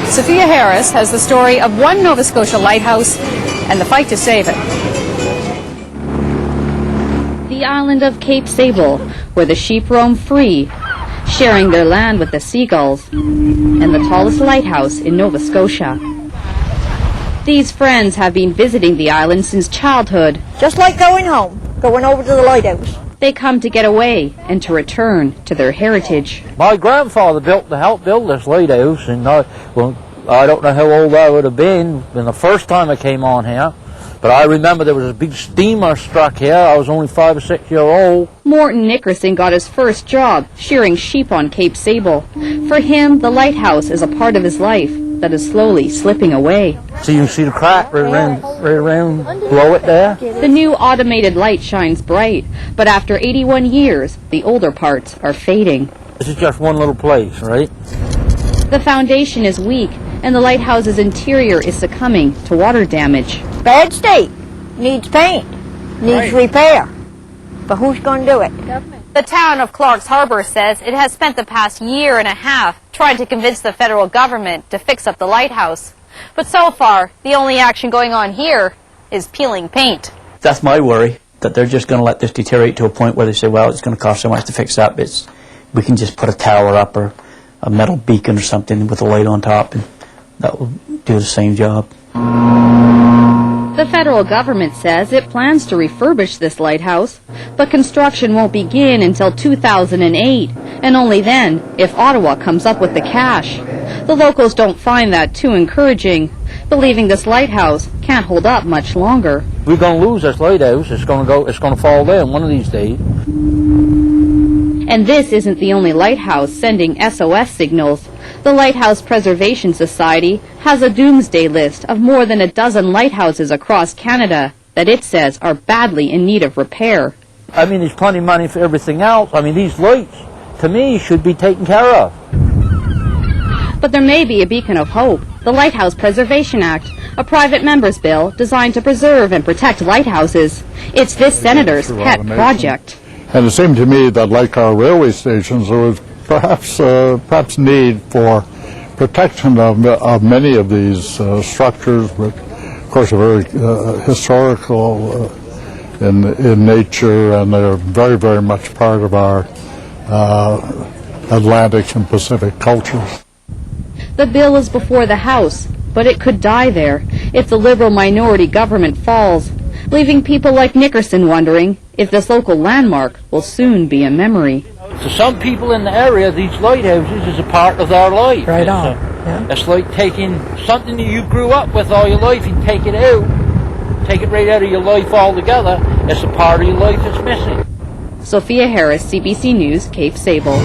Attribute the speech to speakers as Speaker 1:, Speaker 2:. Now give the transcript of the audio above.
Speaker 1: Sophia Harris has the story of one Nova Scotia lighthouse and the fight to save it.
Speaker 2: The island of Cape Sable, where the sheep roam free, sharing their land with the seagulls, and the tallest lighthouse in Nova Scotia. These friends have been visiting the island since childhood.
Speaker 3: Just like going home, going over to the lighthouse.
Speaker 2: They come to get away and to return to their heritage.
Speaker 4: My grandfather helped build this lighthouse, and I don't know how old I would have been when the first time I came on here, but I remember there was a big steamer struck here. I was only 5 or 6 years old.
Speaker 2: Morton Nickerson got his first job shearing sheep on Cape Sable. For him, the lighthouse is a part of his life that is slowly slipping away.
Speaker 4: So you can see the crack right around below it there.
Speaker 2: The new automated light shines bright, but after 81 years, the older parts are fading.
Speaker 4: This is just one little place, right?
Speaker 2: The foundation is weak, and the lighthouse's interior is succumbing to water damage.
Speaker 3: Bad state. Needs paint. Needs repair. But who's going to do it?
Speaker 5: The town of Clark's Harbor says it has spent the past year and a half trying to convince the federal government to fix up the lighthouse. But so far, the only action going on here is peeling paint.
Speaker 6: That's my worry, that they're just going to let this deteriorate to a point where they say, well, it's going to cost so much to fix up, we can just put a tower up or a metal beacon or something with a light on top, and that will do the same job.
Speaker 2: The federal government says it plans to refurbish this lighthouse, but construction won't begin until 2008, and only then if Ottawa comes up with the cash. The locals don't find that too encouraging, believing this lighthouse can't hold up much longer.
Speaker 4: We're going to lose this lighthouse. It's going to fall down one of these days.
Speaker 2: And this isn't the only lighthouse sending SOS signals. The Lighthouse Preservation Society has a doomsday list of more than a dozen lighthouses across Canada that it says are badly in need of repair.
Speaker 4: I mean, there's plenty of money for everything else. I mean, these lights, to me, should be taken care of.
Speaker 2: But there may be a beacon of hope. The Lighthouse Preservation Act, a private member's bill designed to preserve and protect lighthouses. It's this senator's pet project.
Speaker 7: And it seemed to me that, like our railway stations, there was perhaps need for protection of many of these structures, which, of course, are very historical in nature, and they're very, very much part of our Atlantic and Pacific cultures.
Speaker 2: The bill is before the House, but it could die there if the Liberal minority government falls, leaving people like Nickerson wondering if this local landmark will soon be a memory.
Speaker 4: To some people in the area, these lighthouses is a part of their life.
Speaker 3: Right on. Yeah.
Speaker 4: It's like taking something that you grew up with all your life and take it out, take it right out of your life altogether. It's a part of your life that's missing.
Speaker 2: Sophia Harris, CBC News, Cape Sable.